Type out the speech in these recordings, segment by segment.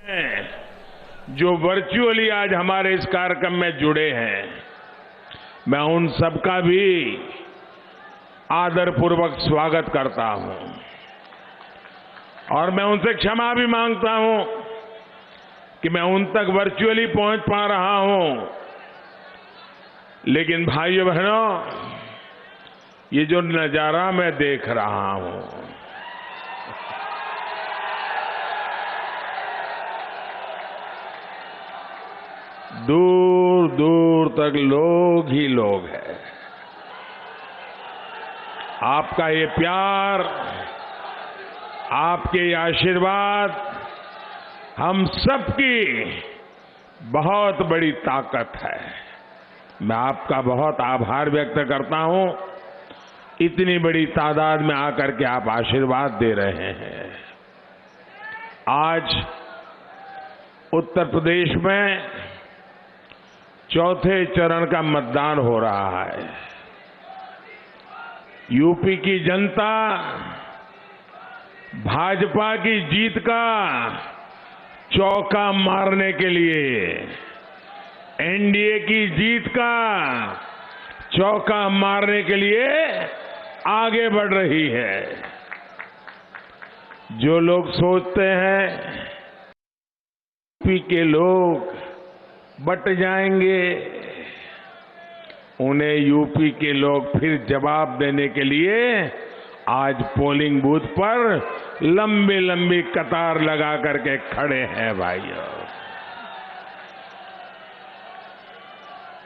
जो वर्चुअली आज हमारे इस कार्यक्रम में जुड़े हैं, मैं उन सबका भी आदरपूर्वक स्वागत करता हूं और मैं उनसे क्षमा भी मांगता हूं कि मैं उन तक वर्चुअली पहुंच पा रहा हूं। लेकिन भाइयों बहनों, ये जो नजारा मैं देख रहा हूं, दूर दूर तक लोग ही लोग हैं। आपका ये प्यार, आपके ये आशीर्वाद हम सबकी बहुत बड़ी ताकत है। मैं आपका बहुत आभार व्यक्त करता हूं, इतनी बड़ी तादाद में आकर के आप आशीर्वाद दे रहे हैं। आज उत्तर प्रदेश में चौथे चरण का मतदान हो रहा है। यूपी की जनता भाजपा की जीत का चौका मारने के लिए, एनडीए की जीत का चौका मारने के लिए आगे बढ़ रही है। जो लोग सोचते हैं यूपी के लोग बट जाएंगे, उन्हें यूपी के लोग फिर जवाब देने के लिए आज पोलिंग बूथ पर लंबी लंबी कतार लगा करके खड़े हैं। भाइयों,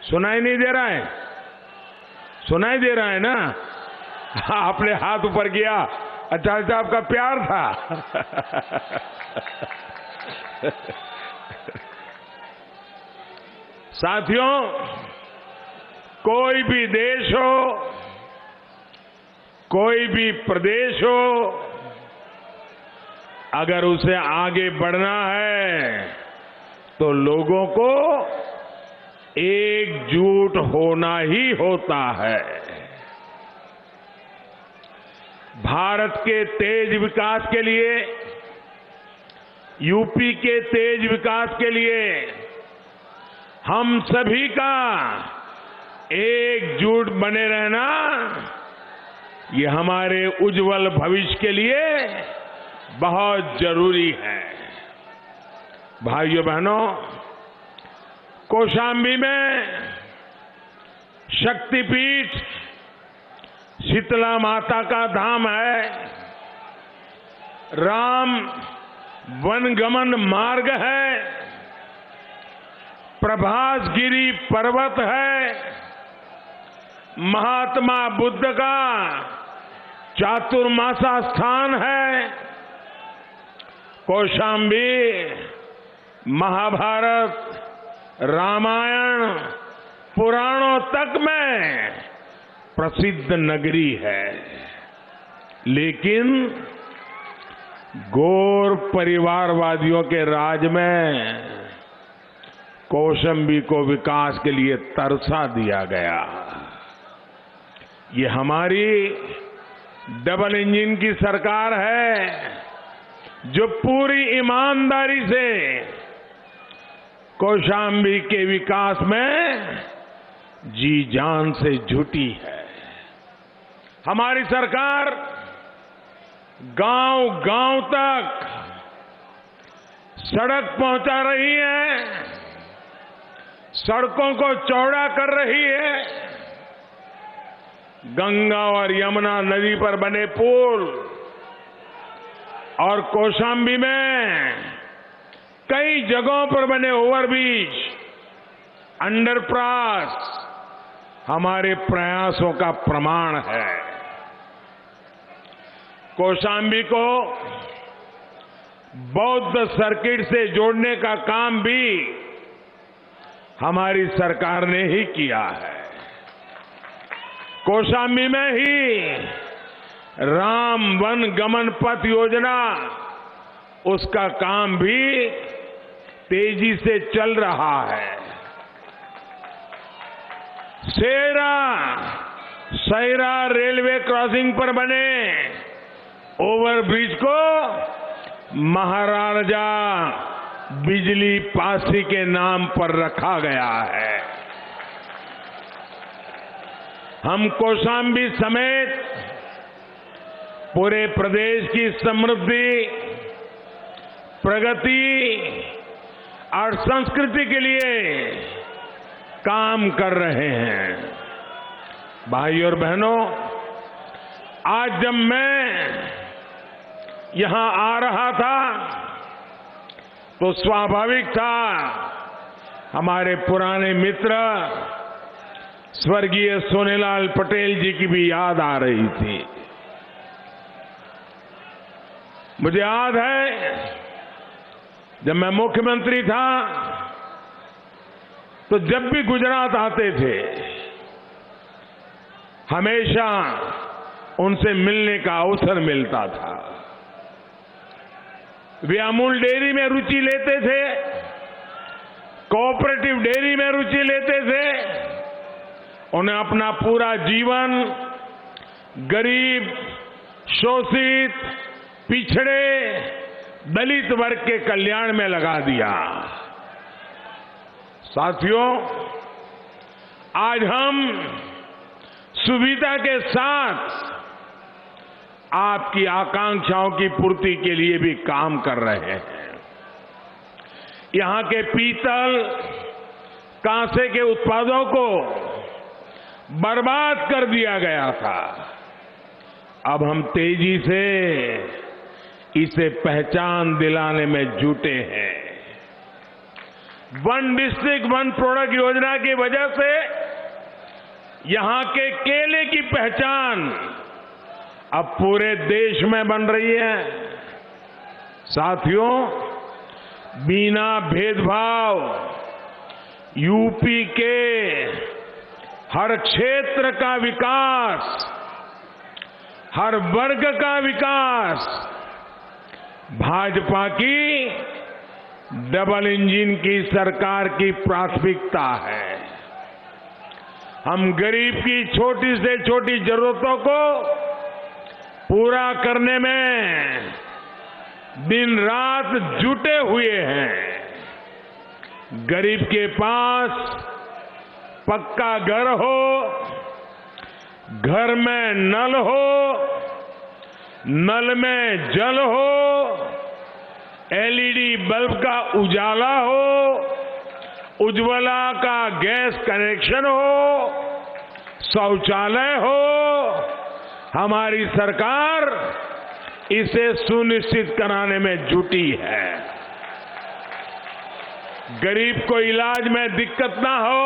सुनाई नहीं दे रहा है? सुनाई दे रहा है ना? आपने हाथ ऊपर किया, अच्छा अच्छा, आपका प्यार था। साथियों, कोई भी देश हो, कोई भी प्रदेश हो, अगर उसे आगे बढ़ना है तो लोगों को एकजुट होना ही होता है। भारत के तेज विकास के लिए, यूपी के तेज विकास के लिए हम सभी का एकजुट बने रहना, ये हमारे उज्जवल भविष्य के लिए बहुत जरूरी है। भाइयों बहनों, कौशाम्बी में शक्तिपीठ शीतला माता का धाम है, राम वनगमन मार्ग है, प्रभासगिरी पर्वत है, महात्मा बुद्ध का चातुर्मासा स्थान है। कौशाम्बी महाभारत, रामायण, पुराणों तक में प्रसिद्ध नगरी है। लेकिन गौर परिवारवादियों के राज में कौशाम्बी को विकास के लिए तरसा दिया गया। ये हमारी डबल इंजन की सरकार है, जो पूरी ईमानदारी से कौशाम्बी के विकास में जी जान से जुटी है। हमारी सरकार गांव गांव तक सड़क पहुंचा रही है, सड़कों को चौड़ा कर रही है, गंगा और यमुना नदी पर बने पुल और कौशाम्बी में कई जगहों पर बने ओवरब्रिज, अंडरपास हमारे प्रयासों का प्रमाण है। कौशाम्बी को बौद्ध सर्किट से जोड़ने का काम भी हमारी सरकार ने ही किया है। कौशाम्बी में ही राम वन गमन पथ योजना, उसका काम भी तेजी से चल रहा है। सैरा रेलवे क्रॉसिंग पर बने ओवरब्रिज को महाराजा बिजली पासी के नाम पर रखा गया है। हम कौशांबी समेत पूरे प्रदेश की समृद्धि, प्रगति और संस्कृति के लिए काम कर रहे हैं। भाइयों और बहनों, आज जब मैं यहां आ रहा था तो स्वाभाविक था हमारे पुराने मित्र स्वर्गीय सोनेलाल पटेल जी की भी याद आ रही थी। मुझे याद है जब मैं मुख्यमंत्री था तो जब भी गुजरात आते थे हमेशा उनसे मिलने का अवसर मिलता था। वे अमूल डेयरी में रुचि लेते थे, कोऑपरेटिव डेयरी में रुचि लेते थे। उन्हें अपना पूरा जीवन गरीब, शोषित, पिछड़े, दलित वर्ग के कल्याण में लगा दिया। साथियों, आज हम सुविधा के साथ आपकी आकांक्षाओं की पूर्ति के लिए भी काम कर रहे हैं। यहां के पीतल, कांसे के उत्पादों को बर्बाद कर दिया गया था। अब हम तेजी से इसे पहचान दिलाने में जुटे हैं। वन डिस्ट्रिक्ट वन प्रोडक्ट योजना की वजह से यहां के केले की पहचान अब पूरे देश में बन रही है। साथियों, बिना भेदभाव यूपी के हर क्षेत्र का विकास, हर वर्ग का विकास भाजपा की डबल इंजन की सरकार की प्राथमिकता है। हम गरीब की छोटी से छोटी जरूरतों को पूरा करने में दिन रात जुटे हुए हैं। गरीब के पास पक्का घर हो, घर में नल हो, नल में जल हो, एलईडी बल्ब का उजाला हो, उज्ज्वला का गैस कनेक्शन हो, शौचालय हो, हमारी सरकार इसे सुनिश्चित कराने में जुटी है। गरीब को इलाज में दिक्कत ना हो,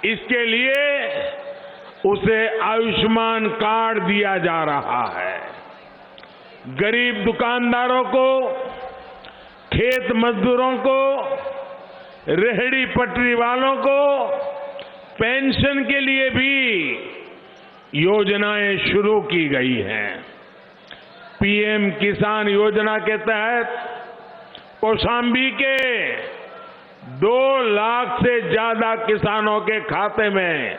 इसके लिए उसे आयुष्मान कार्ड दिया जा रहा है। गरीब दुकानदारों को, खेत मजदूरों को, रेहड़ी पटरी वालों को पेंशन के लिए भी योजनाएं शुरू की गई हैं। पीएम किसान योजना के तहत कौशांबी के 2 लाख से ज्यादा किसानों के खाते में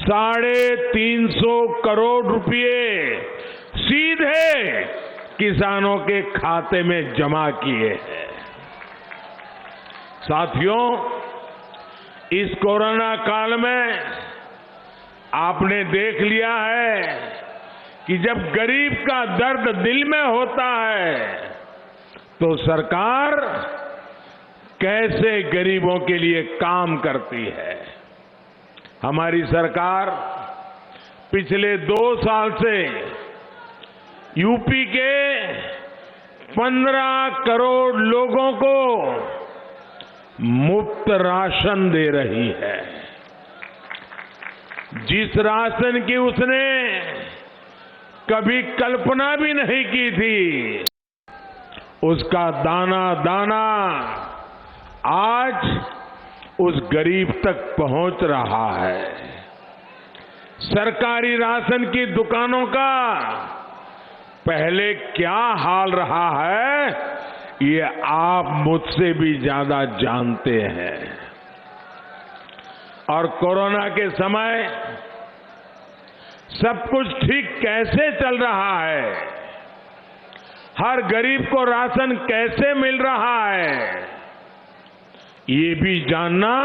350 करोड़ रुपए सीधे किसानों के खाते में जमा किए हैं। साथियों, इस कोरोना काल में आपने देख लिया है कि जब गरीब का दर्द दिल में होता है तो सरकार कैसे गरीबों के लिए काम करती है। हमारी सरकार पिछले 2 साल से यूपी के 15 करोड़ लोगों को मुफ्त राशन दे रही है। जिस राशन की उसने कभी कल्पना भी नहीं की थी, उसका दाना दाना आज उस गरीब तक पहुंच रहा है। सरकारी राशन की दुकानों का पहले क्या हाल रहा है, ये आप मुझसे भी ज्यादा जानते हैं। और कोरोना के समय सब कुछ ठीक कैसे चल रहा है, हर गरीब को राशन कैसे मिल रहा है, ये भी जानना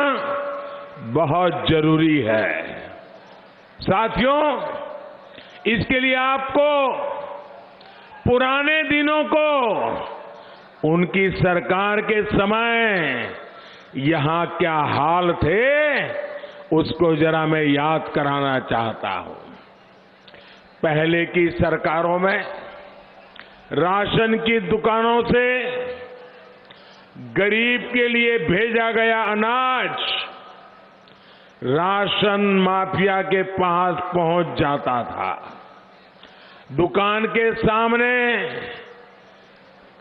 बहुत जरूरी है। साथियों, इसके लिए आपको पुराने दिनों को, उनकी सरकार के समय यहां क्या हाल थे, उसको जरा मैं याद कराना चाहता हूं। पहले की सरकारों में राशन की दुकानों से गरीब के लिए भेजा गया अनाज राशन माफिया के पास पहुंच जाता था। दुकान के सामने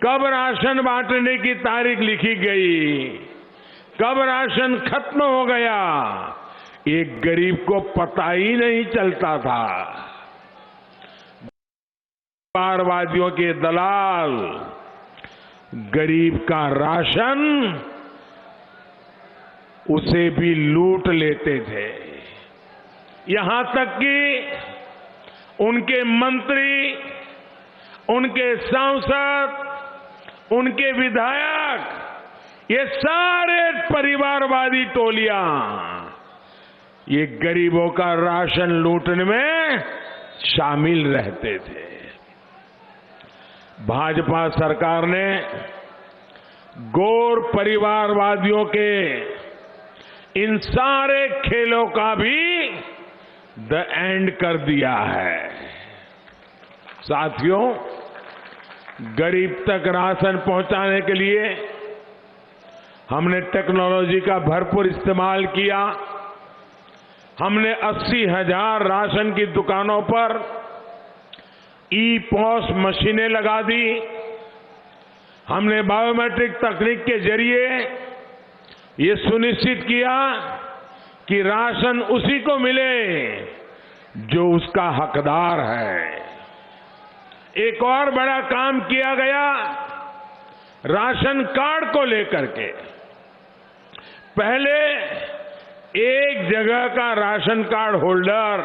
कब राशन बांटने की तारीख लिखी गई, कब राशन खत्म हो गया, एक गरीब को पता ही नहीं चलता था। व्यापारवादियों के दलाल गरीब का राशन उसे भी लूट लेते थे। यहां तक कि उनके मंत्री, उनके सांसद, उनके विधायक, ये सारे परिवारवादी टोलियां ये गरीबों का राशन लूटने में शामिल रहते थे। भाजपा सरकार ने गौर परिवारवादियों के इन सारे खेलों का भी द एंड कर दिया है। साथियों, गरीब तक राशन पहुंचाने के लिए हमने टेक्नोलॉजी का भरपूर इस्तेमाल किया। हमने 80,000 राशन की दुकानों पर ई-पॉस मशीनें लगा दी। हमने बायोमेट्रिक तकनीक के जरिए ये सुनिश्चित किया कि राशन उसी को मिले जो उसका हकदार है। एक और बड़ा काम किया गया राशन कार्ड को लेकर के। पहले एक जगह का राशन कार्ड होल्डर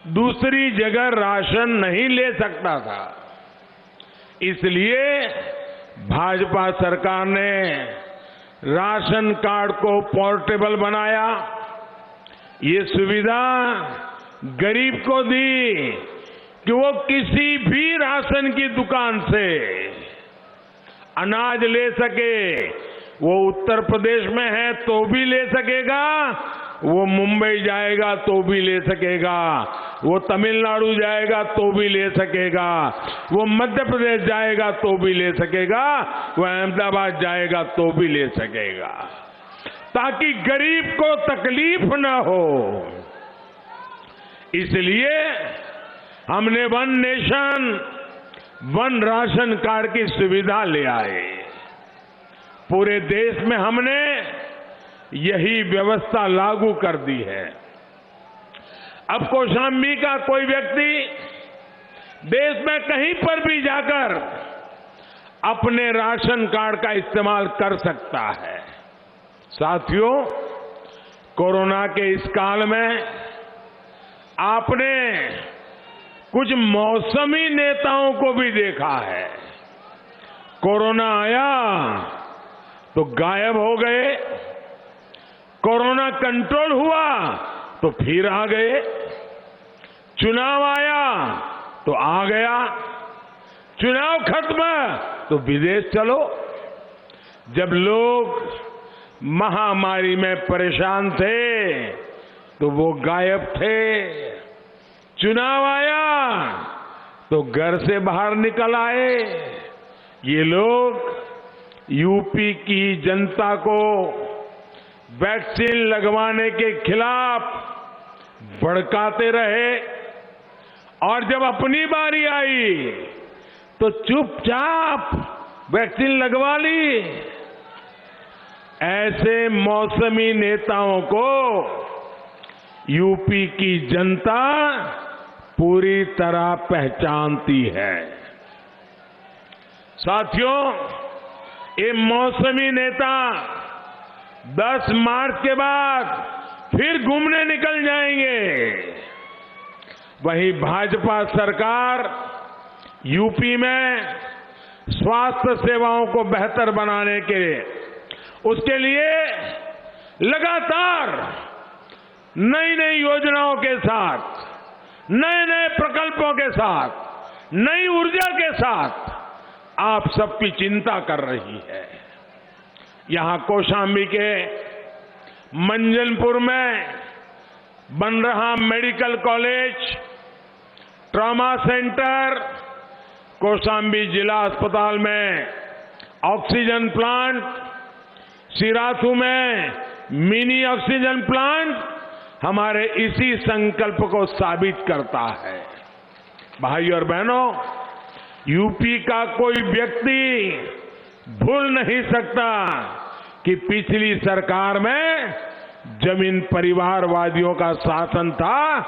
दूसरी जगह राशन नहीं ले सकता था। इसलिए भाजपा सरकार ने राशन कार्ड को पोर्टेबल बनाया। ये सुविधा गरीब को दी कि वो किसी भी राशन की दुकान से अनाज ले सके। वो उत्तर प्रदेश में है तो भी ले सकेगा, वो मुंबई जाएगा तो भी ले सकेगा, वो तमिलनाडु जाएगा तो भी ले सकेगा, वो मध्य प्रदेश जाएगा तो भी ले सकेगा, वो अहमदाबाद जाएगा तो भी ले सकेगा, ताकि गरीब को तकलीफ न हो। इसलिए हमने one nation one ration card की सुविधा ले आए। पूरे देश में हमने यही व्यवस्था लागू कर दी है। अब कौशाम्बी का कोई व्यक्ति देश में कहीं पर भी जाकर अपने राशन कार्ड का इस्तेमाल कर सकता है। साथियों, कोरोना के इस काल में आपने कुछ मौसमी नेताओं को भी देखा है। कोरोना आया तो गायब हो गए, कोरोना कंट्रोल हुआ तो फिर आ गए, चुनाव आया तो आ गया, चुनाव खत्म तो विदेश चलो। जब लोग महामारी में परेशान थे तो वो गायब थे, चुनाव आया तो घर से बाहर निकल आए। ये लोग यूपी की जनता को वैक्सीन लगवाने के खिलाफ भड़काते रहे और जब अपनी बारी आई तो चुपचाप वैक्सीन लगवा ली। ऐसे मौसमी नेताओं को यूपी की जनता पूरी तरह पहचानती है। साथियों, ये मौसमी नेता 10 मार्च के बाद फिर घूमने निकल जाएंगे। वहीं भाजपा सरकार यूपी में स्वास्थ्य सेवाओं को बेहतर बनाने के लिए, उसके लिए लगातार नई नई योजनाओं के साथ, नए नए प्रकल्पों के साथ, नई ऊर्जा के साथ आप सबकी चिंता कर रही है। यहां कौशांबी के मंजनपुर में बन रहा medical college, trauma centre, Kaushambi जिला अस्पताल में ऑक्सीजन प्लांट, सिराथू में मिनी ऑक्सीजन प्लांट हमारे इसी संकल्प को साबित करता है। भाइयों और बहनों, यूपी का कोई व्यक्ति भूल नहीं सकता कि पिछली सरकार में जमीन परिवारवादियों का शासन था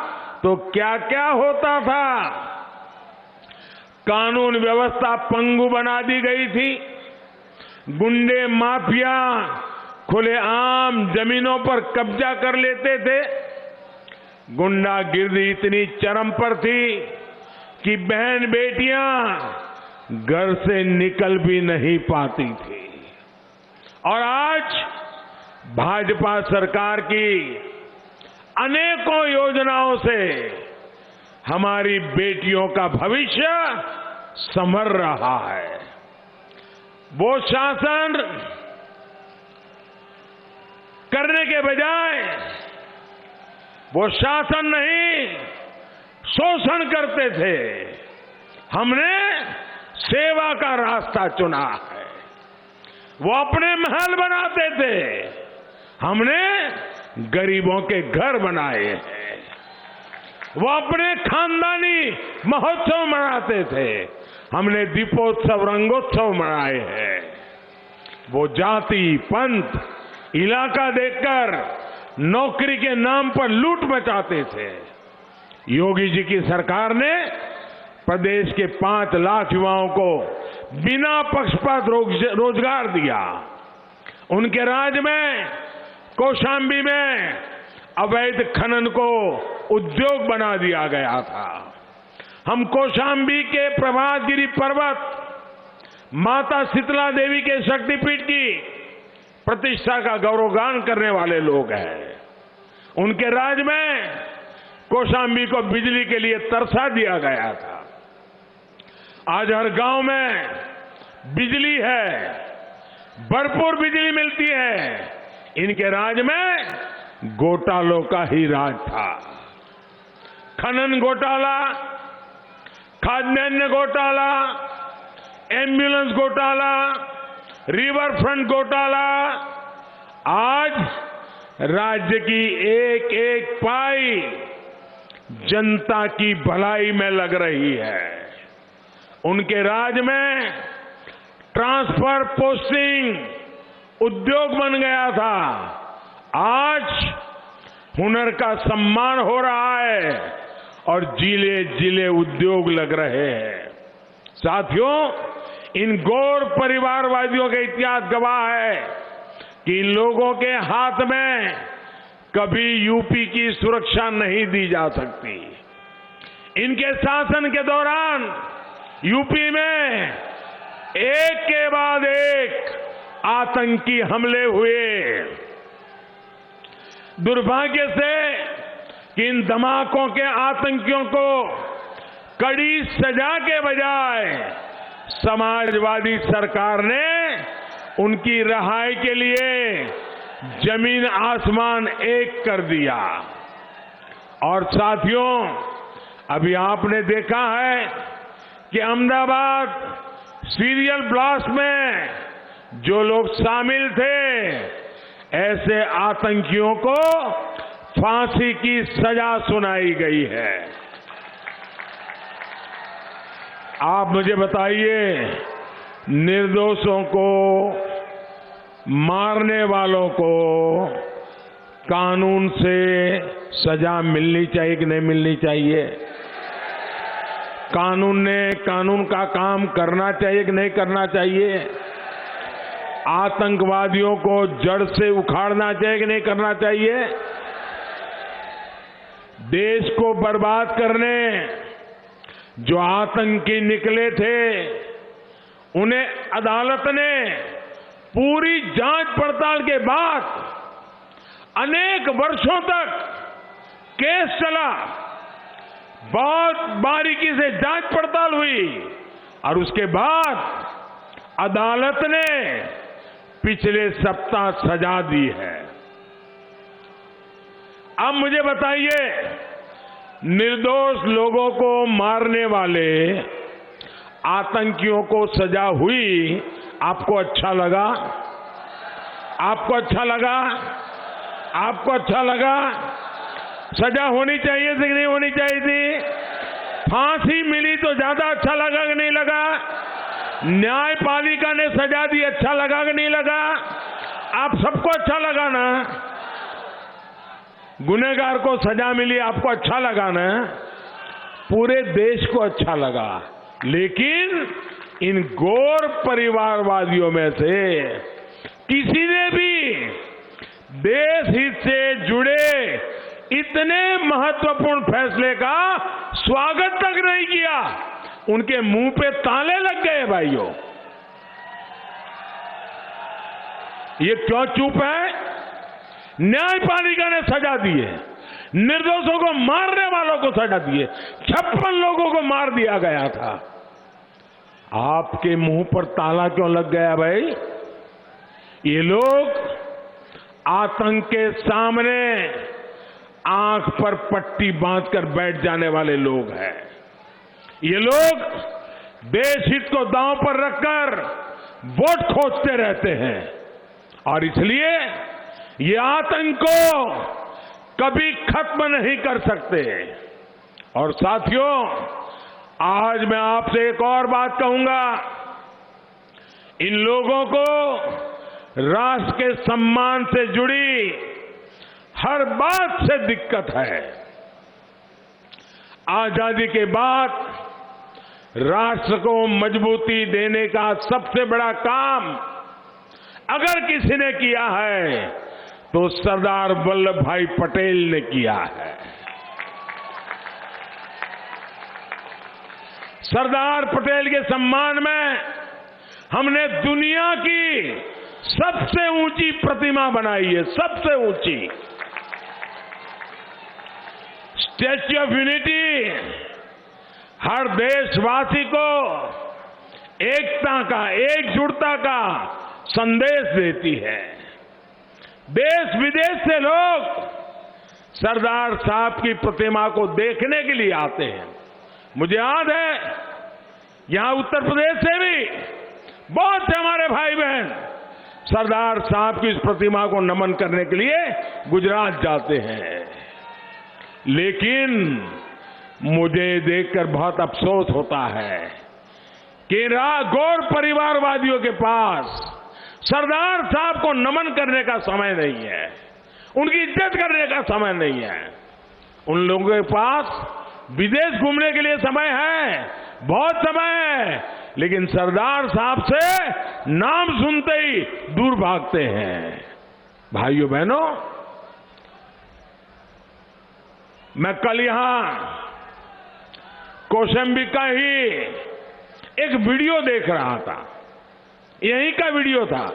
तो क्या क्या होता था। कानून व्यवस्था पंगु बना दी गई थी। गुंडे माफिया खुलेआम जमीनों पर कब्जा कर लेते थे। गुंडागिर्दी इतनी चरम पर थी कि बहन बेटियां घर से निकल भी नहीं पाती थी। और आज भाजपा सरकार की अनेकों योजनाओं से हमारी बेटियों का भविष्य संवर रहा है। वो शासन करने के बजाय वो शासन नहीं, शोषण करते थे। हमने सेवा का रास्ता चुना है। वो अपने महल बनाते थे, हमने गरीबों के घर बनाए हैं। वो अपने खानदानी महोत्सव मनाते थे, हमने दीपोत्सव, रंगोत्सव मनाए हैं। वो जाति, पंथ, इलाका देखकर नौकरी के नाम पर लूट मचाते थे। योगी जी की सरकार ने प्रदेश के 5 लाख युवाओं को बिना पक्षपात रोजगार दिया। उनके राज में कौशांबी में अवैध खनन को उद्योग बना दिया गया था। हम कौशांबी के प्रभातगिरी पर्वत, माता शीतला देवी के शक्तिपीठ की प्रतिष्ठा का गौरवगान करने वाले लोग हैं। उनके राज में कौशांबी को बिजली के लिए तरसा दिया गया था। आज हर गांव में बिजली है, भरपूर बिजली मिलती है। इनके राज में घोटालों का ही राज था। खनन घोटाला, खाद्यान्न घोटाला, एम्बुलेंस घोटाला, रिवर फ्रंट घोटाला, आज राज्य की एक एक पाई जनता की भलाई में लग रही है। उनके राज में ट्रांसफर पोस्टिंग उद्योग बन गया था। आज हुनर का सम्मान हो रहा है और जिले जिले उद्योग लग रहे हैं। साथियों, इन गौर परिवारवादियों का इतिहास गवाह है कि इन लोगों के हाथ में कभी यूपी की सुरक्षा नहीं दी जा सकती। इनके शासन के दौरान यूपी में एक के बाद एक आतंकी हमले हुए। दुर्भाग्य से कि इन धमाकों के आतंकियों को कड़ी सजा के बजाय समाजवादी सरकार ने उनकी रिहाई के लिए जमीन आसमान एक कर दिया। और साथियों, अभी आपने देखा है कि अहमदाबाद सीरियल ब्लास्ट में जो लोग शामिल थे, ऐसे आतंकियों को फांसी की सजा सुनाई गई है। आप मुझे बताइए, निर्दोषों को, मारने वालों को कानून से सजा मिलनी चाहिए कि नहीं मिलनी चाहिए? कानून ने कानून का काम करना चाहिए कि नहीं करना चाहिए? आतंकवादियों को जड़ से उखाड़ना चाहिए कि नहीं करना चाहिए? देश को बर्बाद करने जो आतंकी निकले थे, उन्हें अदालत ने पूरी जांच पड़ताल के बाद अनेक वर्षों तक केस चला, बहुत बारीकी से जांच पड़ताल हुई और उसके बाद अदालत ने पिछले सप्ताह सजा दी है। अब मुझे बताइए, निर्दोष लोगों को मारने वाले आतंकियों को सजा हुई, आपको अच्छा लगा? आपको अच्छा लगा? आपको अच्छा लगा? सजा होनी चाहिए थी कि नहीं होनी चाहिए थी? फांसी मिली तो ज्यादा अच्छा लगा कि नहीं लगा? न्यायपालिका ने सजा दी, अच्छा लगा कि नहीं लगा? आप सबको अच्छा लगा ना? गुनहगार को सजा मिली, आपको अच्छा लगा ना? पूरे देश को अच्छा लगा। लेकिन इन गौर परिवारवादियों में से किसी ने भी देश हित से जुड़े इतने महत्वपूर्ण फैसले का स्वागत तक नहीं किया। उनके मुंह पे ताले लग गए। भाइयों, ये क्यों चुप है? न्यायपालिका ने सजा दी है, निर्दोषों को मारने वालों को सजा दी है, 56 लोगों को मार दिया गया था। आपके मुंह पर ताला क्यों लग गया भाई? ये लोग आतंक के सामने आंख पर पट्टी बांधकर बैठ जाने वाले लोग हैं। ये लोग देश हित को दांव पर रखकर वोट खोजते रहते हैं और इसलिए ये आतंक को कभी खत्म नहीं कर सकते। और साथियों, आज मैं आपसे एक और बात कहूंगा। इन लोगों को राष्ट्र के सम्मान से जुड़ी हर बात से दिक्कत है। आजादी के बाद राष्ट्र को मजबूती देने का सबसे बड़ा काम अगर किसी ने किया है तो सरदार वल्लभ भाई पटेल ने किया है। सरदार पटेल के सम्मान में हमने दुनिया की सबसे ऊंची प्रतिमा बनाई है, सबसे ऊंची स्टैच्यू ऑफ यूनिटी। हर देशवासी को एकता का, एकजुटता का संदेश देती है। देश विदेश से लोग सरदार साहब की प्रतिमा को देखने के लिए आते हैं। मुझे याद है, यहां उत्तर प्रदेश से भी बहुत से हमारे भाई बहन सरदार साहब की इस प्रतिमा को नमन करने के लिए गुजरात जाते हैं। लेकिन मुझे देखकर बहुत अफसोस होता है कि गौर परिवारवादियों के पास सरदार साहब को नमन करने का समय नहीं है, उनकी इज्जत करने का समय नहीं है। उन लोगों के पास विदेश घूमने के लिए समय है, बहुत समय है, लेकिन सरदार साहब से नाम सुनते ही दूर भागते हैं। भाइयों बहनों, मैं कल यहां कौशांबी का ही एक वीडियो देख रहा था, यहीं का वीडियो था।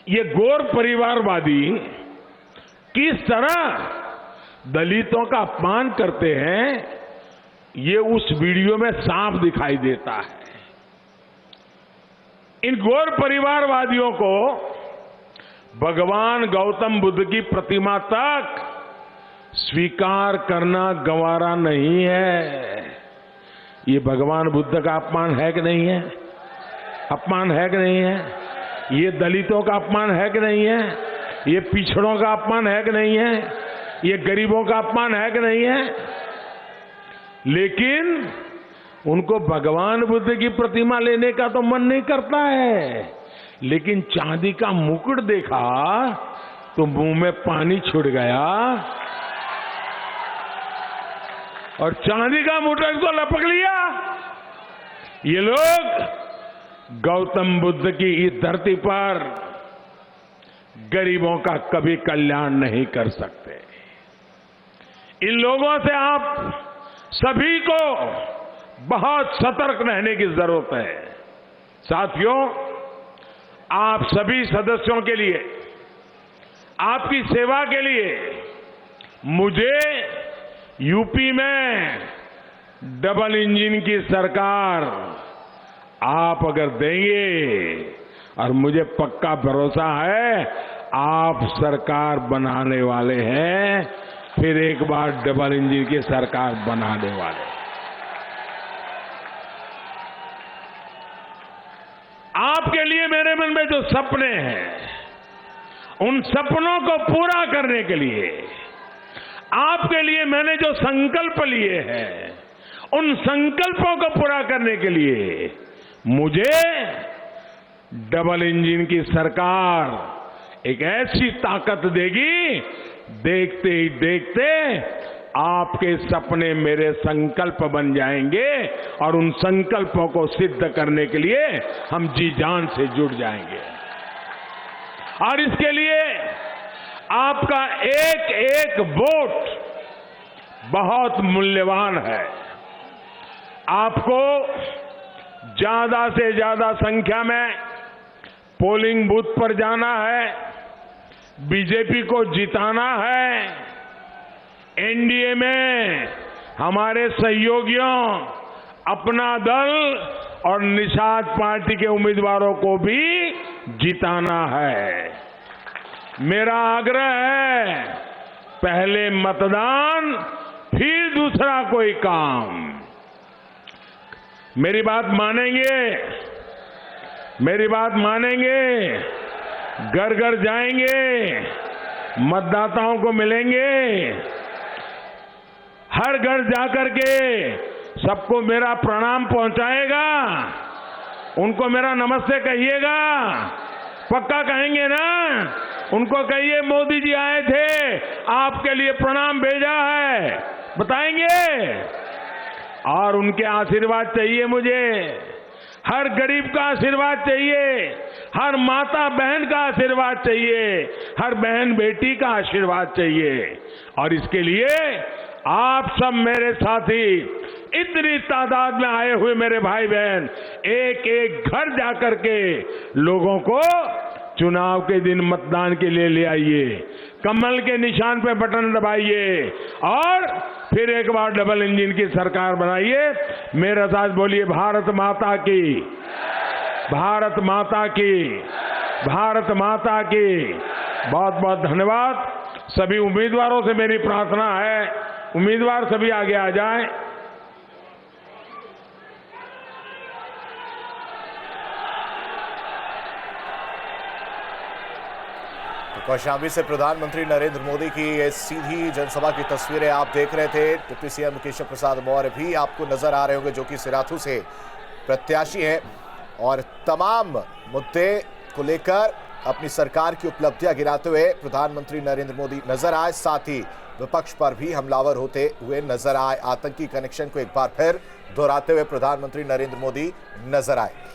ये गौर परिवारवादी किस तरह दलितों का अपमान करते हैं, ये उस वीडियो में साफ दिखाई देता है। इन गौर परिवारवादियों को भगवान गौतम बुद्ध की प्रतिमा तक स्वीकार करना गंवारा नहीं है। ये भगवान बुद्ध का अपमान है कि नहीं है? अपमान है कि नहीं है? ये दलितों का अपमान है कि नहीं है? ये पिछड़ों का अपमान है कि नहीं है? ये गरीबों का अपमान है कि नहीं है? लेकिन उनको भगवान बुद्ध की प्रतिमा लेने का तो मन नहीं करता है, लेकिन चांदी का मुकुट देखा तो मुंह में पानी छूट गया और चांदी का मुकुट तो लपक लिया। ये लोग गौतम बुद्ध की इस धरती पर गरीबों का कभी कल्याण नहीं कर सकते। इन लोगों से आप सभी को बहुत सतर्क रहने की जरूरत है। साथियों, आप सभी सदस्यों के लिए, आपकी सेवा के लिए मुझे यूपी में डबल इंजन की सरकार आप अगर देंगे, और मुझे पक्का भरोसा है आप सरकार बनाने वाले हैं, फिर एक बार डबल इंजन की सरकार बनाने वाले। आपके लिए मेरे मन में जो सपने हैं, उन सपनों को पूरा करने के लिए आपके लिए मैंने जो संकल्प लिए हैं, उन संकल्पों को पूरा करने के लिए मुझे डबल इंजन की सरकार एक ऐसी ताकत देगी, देखते ही देखते आपके सपने मेरे संकल्प बन जाएंगे और उन संकल्पों को सिद्ध करने के लिए हम जी जान से जुट जाएंगे। और इसके लिए आपका एक एक वोट बहुत मूल्यवान है। आपको ज्यादा से ज्यादा संख्या में पोलिंग बूथ पर जाना है, बीजेपी को जिताना है। एनडीए में हमारे सहयोगियों, अपना दल और निषाद पार्टी के उम्मीदवारों को भी जिताना है। मेरा आग्रह है, पहले मतदान, फिर दूसरा कोई काम। मेरी बात मानेंगे? मेरी बात मानेंगे? घर घर जाएंगे, मतदाताओं को मिलेंगे, हर घर जाकर के सबको मेरा प्रणाम पहुंचाएगा, उनको मेरा नमस्ते कहिएगा, पक्का कहेंगे ना? उनको कहिए मोदी जी आए थे, आपके लिए प्रणाम भेजा है, बताएंगे? और उनके आशीर्वाद चाहिए मुझे, हर गरीब का आशीर्वाद चाहिए, हर माता बहन का आशीर्वाद चाहिए, हर बहन बेटी का आशीर्वाद चाहिए। और इसके लिए आप सब मेरे साथी, इतनी तादाद में आए हुए मेरे भाई बहन, एक एक घर जाकर के लोगों को चुनाव के दिन मतदान के लिए ले आइए, कमल के निशान पे बटन दबाइए और फिर एक बार डबल इंजन की सरकार बनाइए। मेरे साथ बोलिए, भारत माता की, भारत माता की, भारत माता की। बहुत बहुत धन्यवाद। सभी उम्मीदवारों से मेरी प्रार्थना है, उम्मीदवार सभी आगे आ जाएं। कौशाम्बी से प्रधानमंत्री नरेंद्र मोदी की ये सीधी जनसभा की तस्वीरें आप देख रहे थे। डिप्टी सीएम केशव प्रसाद मौर्य भी आपको नजर आ रहे होंगे, जो कि सिराथू से प्रत्याशी हैं और तमाम मुद्दे को लेकर अपनी सरकार की उपलब्धियां गिनाते हुए प्रधानमंत्री नरेंद्र मोदी नजर आए। साथ ही विपक्ष पर भी हमलावर होते हुए नजर आए। आतंकी कनेक्शन को एक बार फिर दोहराते हुए प्रधानमंत्री नरेंद्र मोदी नजर आए।